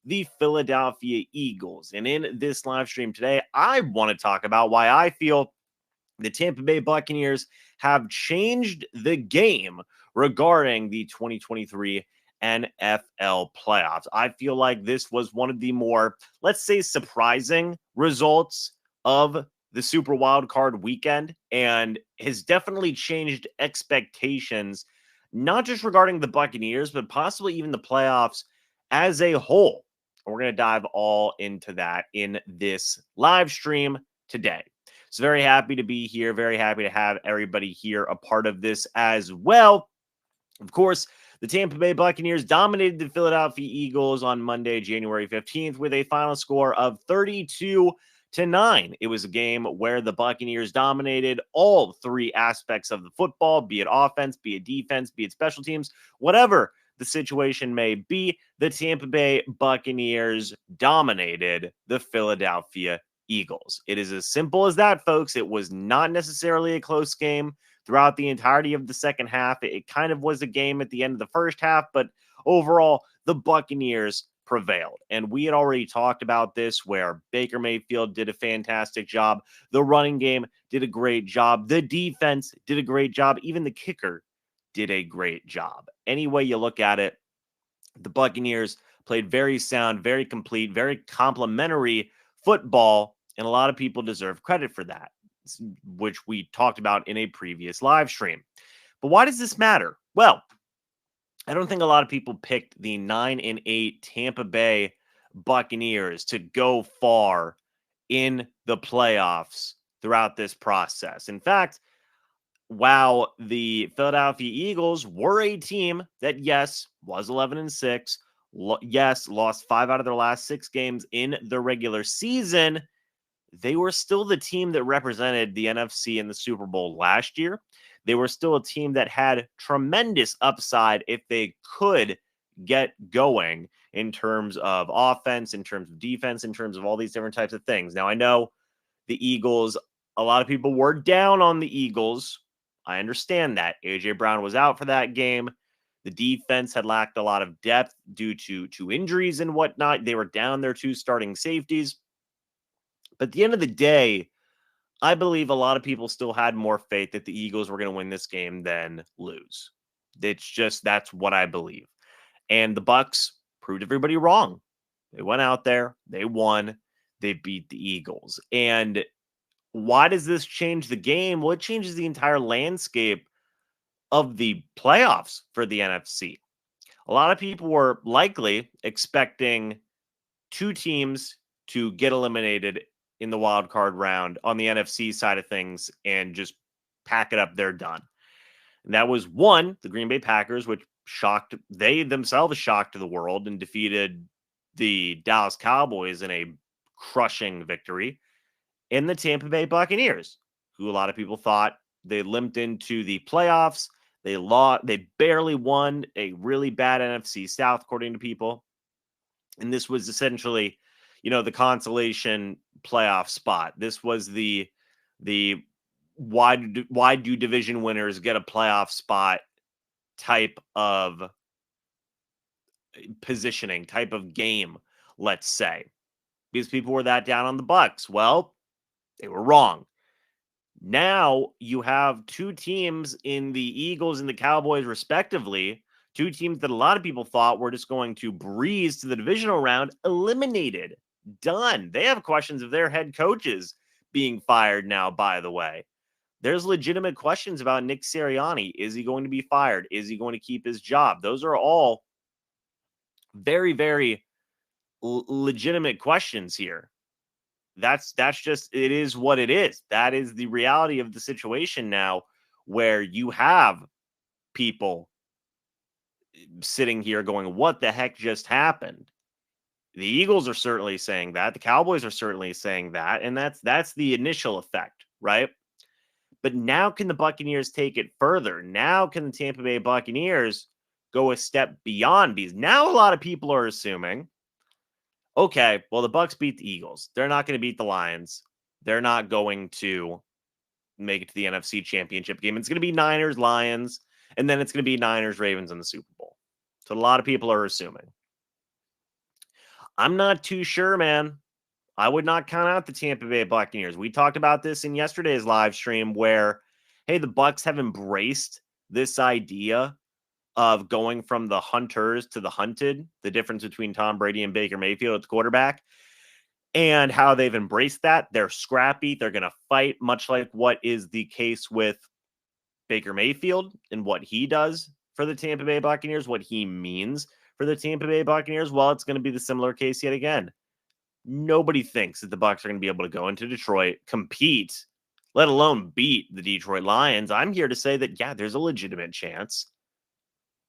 the Philadelphia Eagles. And in this live stream today, I want to talk about why I feel the Tampa Bay Buccaneers have changed the game regarding the 2023 NFL playoffs. I feel like this was one of the more, let's say, surprising results of the Super Wild Card weekend, and has definitely changed expectations, not just regarding the Buccaneers, but possibly even the playoffs as a whole. And we're going to dive all into that in this live stream today. So very happy to be here. Very happy to have everybody here a part of this as well. Of course, the Tampa Bay Buccaneers dominated the Philadelphia Eagles on Monday, January 15th, with a final score of 32-9. It was a game where the Buccaneers dominated all three aspects of the football, be it offense, be it defense, be it special teams, whatever the situation may be. The Tampa Bay Buccaneers dominated the Philadelphia Eagles. It is as simple as that, folks. It was not necessarily a close game throughout the entirety of the second half. It kind of was a game at the end of the first half, but overall, the Buccaneers prevailed. And we had already talked about this, where Baker Mayfield did a fantastic job. The running game did a great job. The defense did a great job. Even the kicker did a great job. Any way you look at it, the Buccaneers played very sound, very complete, very complimentary football, and a lot of people deserve credit for that, which we talked about in a previous live stream. But why does this matter? Well, I don't think a lot of people picked the 9-8 Tampa Bay Buccaneers to go far in the playoffs throughout this process. In fact, while the Philadelphia Eagles were a team that, yes, was 11-6, yes, lost 5 out of their last 6 games in the regular season, they were still the team that represented the NFC in the Super Bowl last year. They were still a team that had tremendous upside if they could get going in terms of offense, in terms of defense, in terms of all these different types of things. Now, I know the Eagles, a lot of people were down on the Eagles. I understand that. A.J. Brown was out for that game. The defense had lacked a lot of depth due to injuries and whatnot. They were down their 2 starting safeties. But at the end of the day, I believe a lot of people still had more faith that the Eagles were going to win this game than lose. That's what I believe. And the Bucs proved everybody wrong. They went out there, they won, they beat the Eagles. And why does this change the game? Well, it changes the entire landscape of the playoffs for the NFC. A lot of people were likely expecting 2 teams to get eliminated in the wild card round on the NFC side of things and just pack it up. They're done. And that was 1, the Green Bay Packers, which they themselves shocked the world and defeated the Dallas Cowboys in a crushing victory, and the Tampa Bay Buccaneers, who a lot of people thought they limped into the playoffs. They barely won a really bad NFC South, according to people. And this was essentially, the consolation playoff spot. This was the why do division winners get a playoff spot type of positioning, type of game, let's say, because people were that down on the Bucs. Well, they were wrong. Now you have 2 teams in the Eagles and the Cowboys, respectively, 2 teams that a lot of people thought were just going to breeze to the divisional round, eliminated. Done. They have questions of their head coaches being fired now, by the way. There's legitimate questions about Nick Sirianni. Is he going to be fired? Is he going to keep his job? Those are all very, very legitimate questions here. That's just, it is what it is. That is the reality of the situation now, where you have people sitting here going, what the heck just happened? The Eagles are certainly saying that. The Cowboys are certainly saying that. And that's the initial effect, right? But now can the Buccaneers take it further? Now can the Tampa Bay Buccaneers go a step beyond? Because now a lot of people are assuming, okay, well, the Bucs beat the Eagles. They're not going to beat the Lions. They're not going to make it to the NFC Championship game. It's going to be Niners, Lions, and then it's going to be Niners, Ravens in the Super Bowl. So a lot of people are assuming. I'm not too sure, man. I would not count out the Tampa Bay Buccaneers. We talked about this in yesterday's live stream where, hey, the Bucs have embraced this idea of going from the hunters to the hunted, the difference between Tom Brady and Baker Mayfield at the quarterback, and how they've embraced that. They're scrappy. They're going to fight, much like what is the case with Baker Mayfield and what he does for the Tampa Bay Buccaneers, what he means for the Tampa Bay Buccaneers. Well, it's going to be the similar case yet again. Nobody thinks that the Bucs are going to be able to go into Detroit, compete, let alone beat the Detroit Lions. I'm here to say that, yeah, there's a legitimate chance.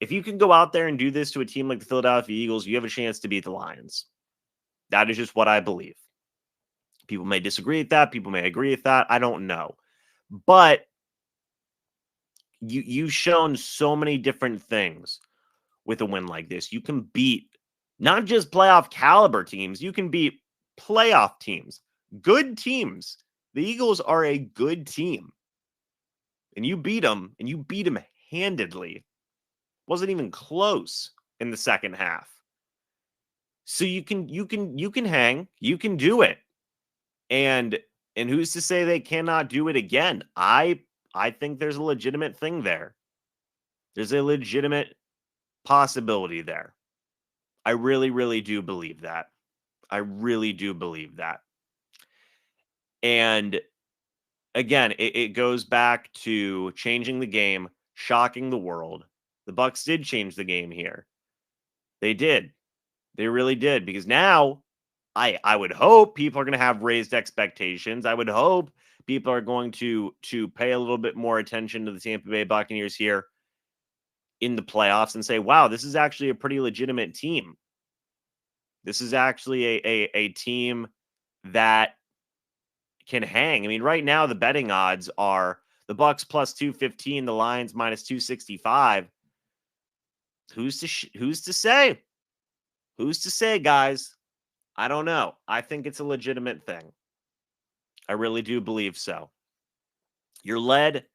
If you can go out there and do this to a team like the Philadelphia Eagles, you have a chance to beat the Lions. That is just what I believe. People may disagree with that. People may agree with that. I don't know. But you've shown so many different things with a win like this. You can beat not just playoff caliber teams. You can beat playoff teams, good teams. The Eagles are a good team. And you beat them, and you beat them handedly. Wasn't even close in the second half. So you can hang, you can do it. And who's to say they cannot do it again? I think there's a legitimate thing there. There's a legitimate possibility there. I really, really do believe that. I really do believe that. And again, it goes back to changing the game, shocking the world. The Bucs did change the game here. They did. They really did. Because now I would hope people are going to have raised expectations. I would hope people are going to pay a little bit more attention to the Tampa Bay Buccaneers here in the playoffs and say, wow, this is actually a pretty legitimate team. This is actually a team that can hang. I mean, right now the betting odds are the Bucs plus 215, the Lions minus 265. Who's to say? Who's to say, guys? I don't know. I think it's a legitimate thing. I really do believe so. You're led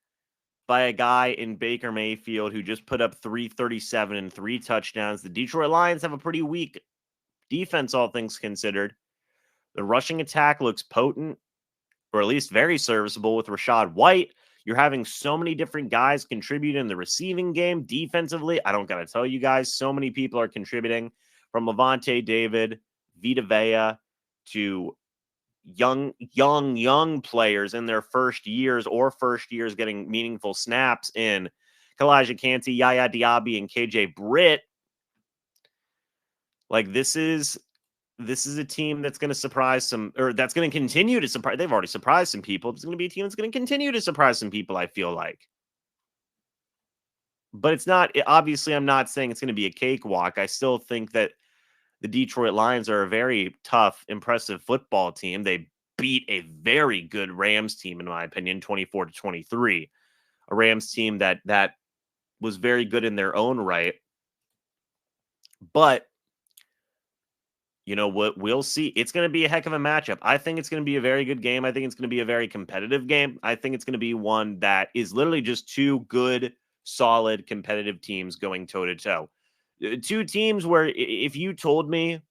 by a guy in Baker Mayfield who just put up 337 and 3 touchdowns. The Detroit Lions have a pretty weak defense, all things considered. The rushing attack looks potent, or at least very serviceable with Rachaad White. You're having so many different guys contribute in the receiving game. Defensively, I don't got to tell you guys, so many people are contributing, from Levante David, Vita Vea, to young players in their first years getting meaningful snaps in Kalijah Kancey, Yaya Diaby, and KJ Britt. Like, this is a team that's going to surprise some, or that's going to continue to surprise. They've already surprised some people. It's going to be a team that's going to continue to surprise some people, I feel like. But it's not, obviously, I'm not saying it's going to be a cakewalk. I still think that the Detroit Lions are a very tough, impressive football team. They beat a very good Rams team, in my opinion, 24-23. A Rams team that was very good in their own right. But you know what? We'll see. It's going to be a heck of a matchup. I think it's going to be a very good game. I think it's going to be a very competitive game. I think it's going to be one that is literally just two good, solid, competitive teams going toe-to-toe. Two teams where if you told me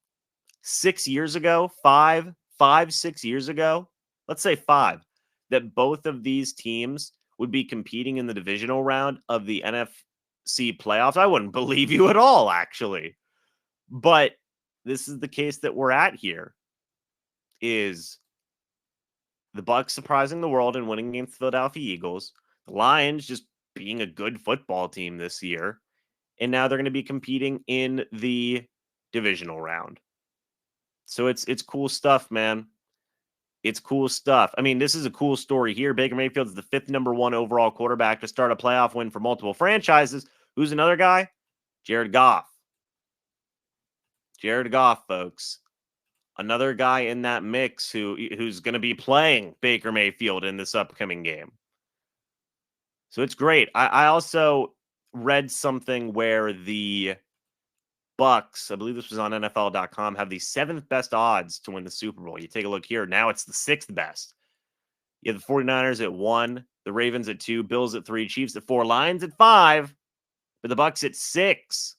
6 years ago, 6 years ago, let's say 5, that both of these teams would be competing in the divisional round of the NFC playoffs, I wouldn't believe you at all, actually. But this is the case that we're at here, is the Bucs surprising the world and winning against the Philadelphia Eagles, the Lions just being a good football team this year, and now they're going to be competing in the divisional round. So it's cool stuff, man. It's cool stuff. I mean, this is a cool story here. Baker Mayfield is the 5th number 1 overall quarterback to start a playoff win for multiple franchises. Who's another guy? Jared Goff. Jared Goff, folks. Another guy in that mix who's going to be playing Baker Mayfield in this upcoming game. So it's great. I also read something where the Bucs, I believe this was on NFL.com, have the 7th best odds to win the Super Bowl. You take a look here. Now it's the 6th best. You have the 49ers at 1, the Ravens at 2, Bills at 3, Chiefs at 4, Lions at 5, but the Bucs at 6.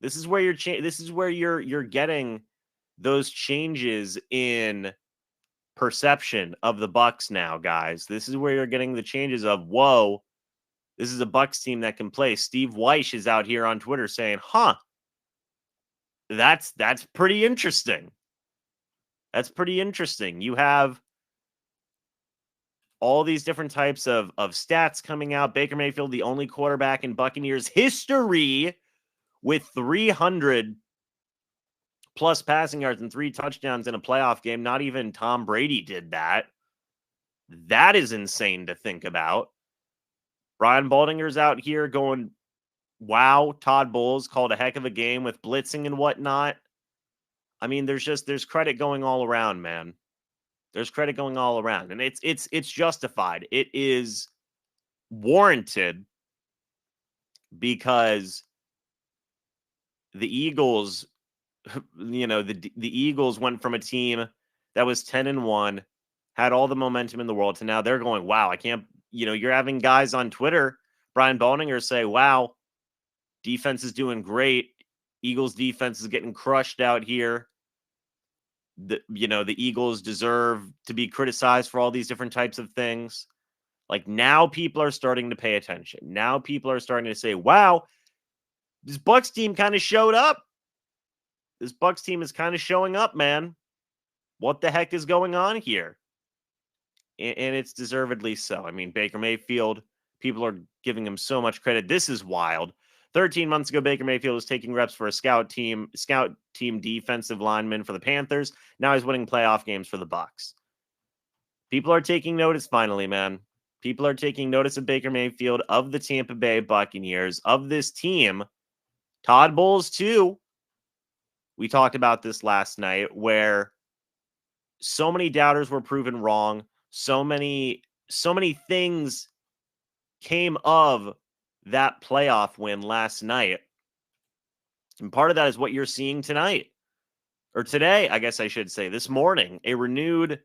This is where you're getting those changes in perception of the Bucs now, guys. This is where you're getting the changes of, whoa, this is a Bucs team that can play. Steve Weish is out here on Twitter saying, that's pretty interesting. That's pretty interesting. You have all these different types of stats coming out. Baker Mayfield, the only quarterback in Buccaneers history with 300 plus passing yards and 3 touchdowns in a playoff game. Not even Tom Brady did that. That is insane to think about. Brian Baldinger's out here going, wow, Todd Bowles called a heck of a game with blitzing and whatnot. I mean, there's credit going all around, man. There's credit going all around, and it's justified. It is warranted because the Eagles, the Eagles went from a team that was 10-1, had all the momentum in the world, to now they're going, wow, I can't, you're having guys on Twitter, Brian Baldinger, say, wow, defense is doing great. Eagles defense is getting crushed out here. The Eagles deserve to be criticized for all these different types of things. Like, now people are starting to pay attention. Now people are starting to say, wow, this Bucs team kind of showed up. This Bucs team is kind of showing up, man. What the heck is going on here? And it's deservedly so. I mean, Baker Mayfield, people are giving him so much credit. This is wild. 13 months ago, Baker Mayfield was taking reps for a scout team defensive lineman for the Panthers. Now he's winning playoff games for the Bucs. People are taking notice finally, man. People are taking notice of Baker Mayfield, of the Tampa Bay Buccaneers, of this team. Todd Bowles, too. We talked about this last night, where so many doubters were proven wrong. So many things came of that playoff win last night. And part of that is what you're seeing tonight. Or today, I guess I should say, this morning, a renewed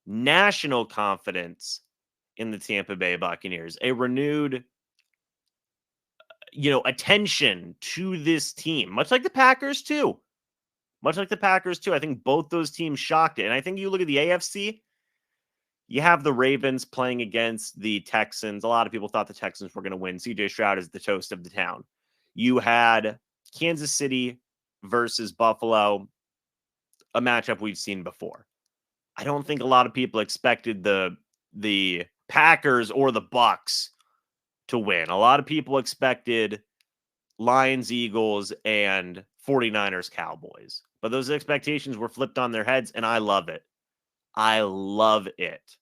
national confidence in the Tampa Bay Buccaneers, a renewed, attention to this team, much like the Packers too. I think both those teams shocked it. And I think you look at the AFC, you have the Ravens playing against the Texans. A lot of people thought the Texans were going to win. CJ Stroud is the toast of the town. You had Kansas City versus Buffalo, a matchup we've seen before. I don't think a lot of people expected the Packers or the Bucs to win. A lot of people expected Lions, Eagles, and 49ers, Cowboys. But those expectations were flipped on their heads, and I love it. I love it.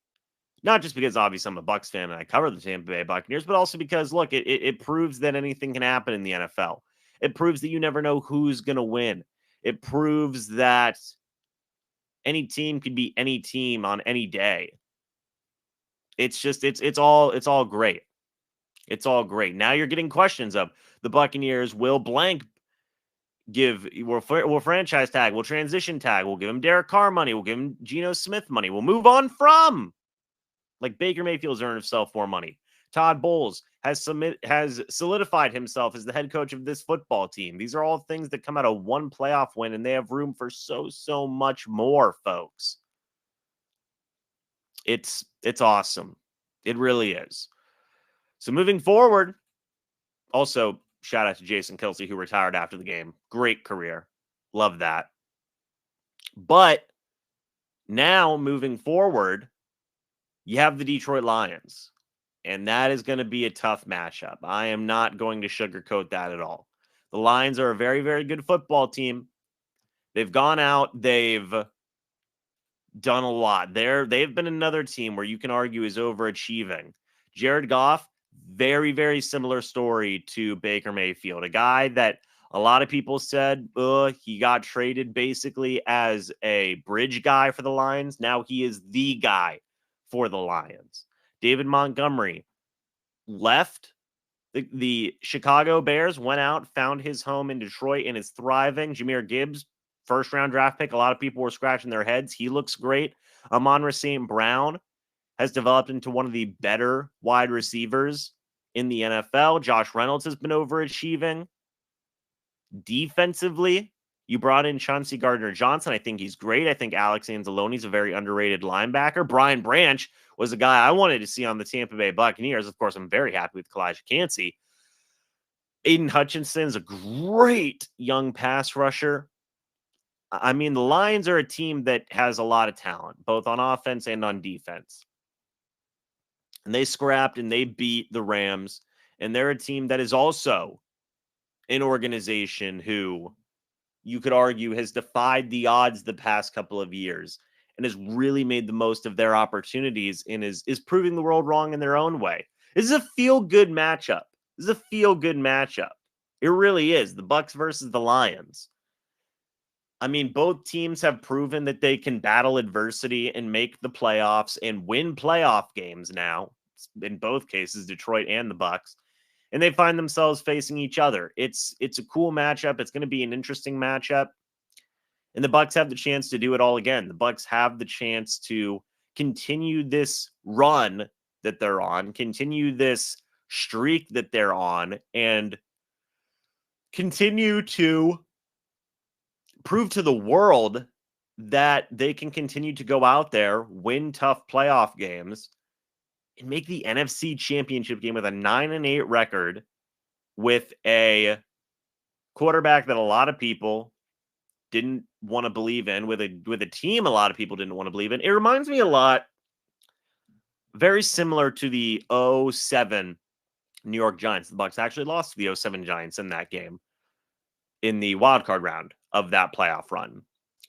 Not just because, obviously, I'm a Bucs fan and I cover the Tampa Bay Buccaneers, but also because, look, it proves that anything can happen in the NFL. It proves that you never know who's going to win. It proves that any team can beat any team on any day. It's just, it's all great. It's all great. Now you're getting questions of the Buccaneers will blank we'll franchise tag, we'll transition tag, we'll give him Derek Carr money, we'll give him Geno Smith money, we'll move on from. Like, Baker Mayfield's earned himself more money. Todd Bowles has solidified himself as the head coach of this football team. These are all things that come out of one playoff win, and they have room for so much more, folks. It's awesome. It really is. So moving forward, also shout out to Jason Kelce, who retired after the game. Great career. Love that. But now moving forward, you have the Detroit Lions, and that is going to be a tough matchup. I am not going to sugarcoat that at all. The Lions are a very, very good football team. They've gone out. They've done a lot. They've been another team where you can argue is overachieving. Jared Goff, very, very similar story to Baker Mayfield, a guy that a lot of people said he got traded basically as a bridge guy for the Lions. Now he is the guy for the Lions. David Montgomery left the Chicago Bears, went out, found his home in Detroit, and is thriving. Jahmyr Gibbs, first-round draft pick. A lot of people were scratching their heads. He looks great. Amon-Ra St. Brown has developed into one of the better wide receivers in the NFL. Josh Reynolds has been overachieving. Defensively, You brought in Chauncey Gardner-Johnson. I think he's great. I think Alex Anzalone's a very underrated linebacker. Brian Branch was a guy I wanted to see on the Tampa Bay Buccaneers. Of course, I'm very happy with Kalijah Kancey. Aiden Hutchinson's a great young pass rusher. I mean, the Lions are a team that has a lot of talent, both on offense and on defense. And they scrapped and they beat the Rams. And they're a team that is also an organization who you could argue has defied the odds the past couple of years and has really made the most of their opportunities and is proving the world wrong in their own way. This is a feel-good matchup. This is a feel-good matchup. It really is. The Bucs versus the Lions. I mean, both teams have proven that they can battle adversity and make the playoffs and win playoff games now. In both cases, Detroit and the Bucs. And they find themselves facing each other. It's a cool matchup. It's going to be an interesting matchup. And the Bucs have the chance to do it all again. The Bucs have the chance to continue this run that they're on, continue this streak that they're on, and continue to prove to the world that they can continue to go out there, win tough playoff games, and make the NFC Championship game with a 9-8 record with a quarterback that a lot of people didn't want to believe in, with a team a lot of people didn't want to believe in. It reminds me a lot, very similar to the 07 New York Giants. The Bucs actually lost to the 07 Giants in that game in the wild card round of that playoff run.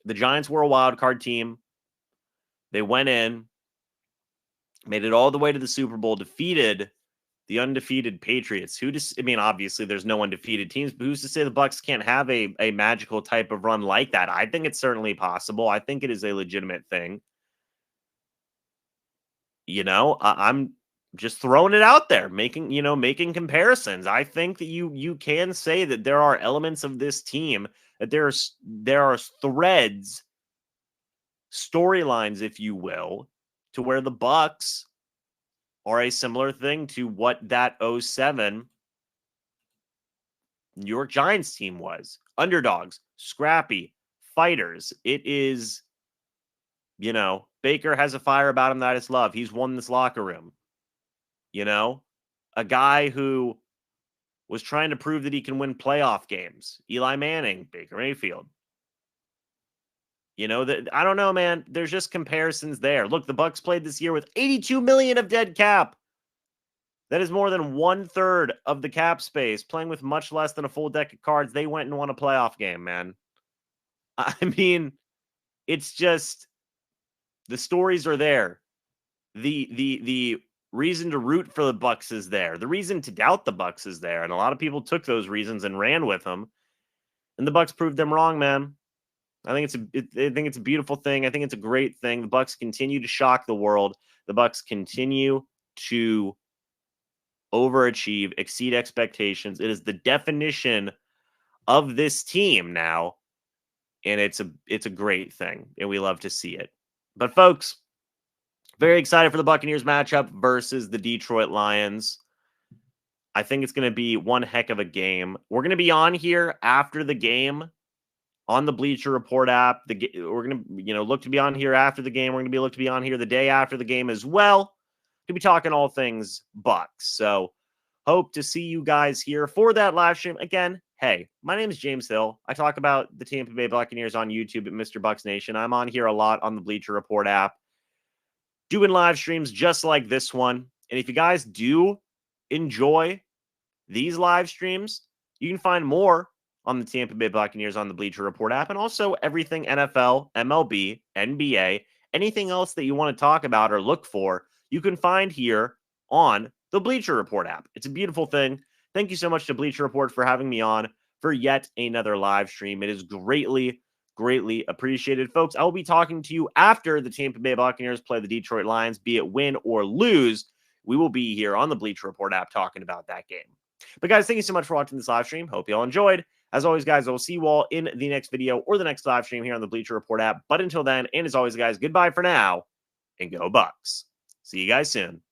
The Giants were a wild card team. They went in, made it all the way to the Super Bowl, defeated the undefeated Patriots. Obviously there's no undefeated teams, but who's to say the Bucs can't have a magical type of run like that? I think it's certainly possible. I think it is a legitimate thing. I'm just throwing it out there, making comparisons. I think that you can say that there are elements of this team, that there are threads, storylines, if you will, to where the Bucs are a similar thing to what that 07 New York Giants team was. Underdogs, scrappy, fighters. It is, Baker has a fire about him that is love. He's won this locker room. A guy who was trying to prove that he can win playoff games. Eli Manning, Baker Mayfield. I don't know, man. There's just comparisons there. Look, the Bucs played this year with $82 million of dead cap. That is more than 1/3 of the cap space. Playing with much less than a full deck of cards, they went and won a playoff game, man. I mean, it's just, the stories are there. The reason to root for the Bucs is there. The reason to doubt the Bucs is there. And a lot of people took those reasons and ran with them. And the Bucs proved them wrong, man. I think it's a beautiful thing. I think it's a great thing. The Bucs continue to shock the world. The Bucs continue to overachieve, exceed expectations. It is the definition of this team now, and it's a great thing, and we love to see it. But folks, very excited for the Buccaneers matchup versus the Detroit Lions. I think it's going to be one heck of a game. We're going to be on here after the game on the Bleacher Report app. We're going to, look to be on here after the game. We're going to look to be on here the day after the game as well, to be talking all things Bucs. So hope to see you guys here for that live stream. Again, hey, my name is James Hill. I talk about the Tampa Bay Buccaneers on YouTube at MrBucsNation. I'm on here a lot on the Bleacher Report app, doing live streams just like this one. And if you guys do enjoy these live streams, you can find more on the Tampa Bay Buccaneers on the Bleacher Report app, and also everything NFL, MLB, NBA, anything else that you want to talk about or look for, you can find here on the Bleacher Report app. It's a beautiful thing. Thank you so much to Bleacher Report for having me on for yet another live stream. It is greatly, greatly appreciated. Folks, I will be talking to you after the Tampa Bay Buccaneers play the Detroit Lions, be it win or lose. We will be here on the Bleacher Report app talking about that game. But guys, thank you so much for watching this live stream. Hope you all enjoyed. As always, guys, I will see you all in the next video or the next live stream here on the Bleacher Report app. But until then, and as always, guys, goodbye for now, and go Bucs. See you guys soon.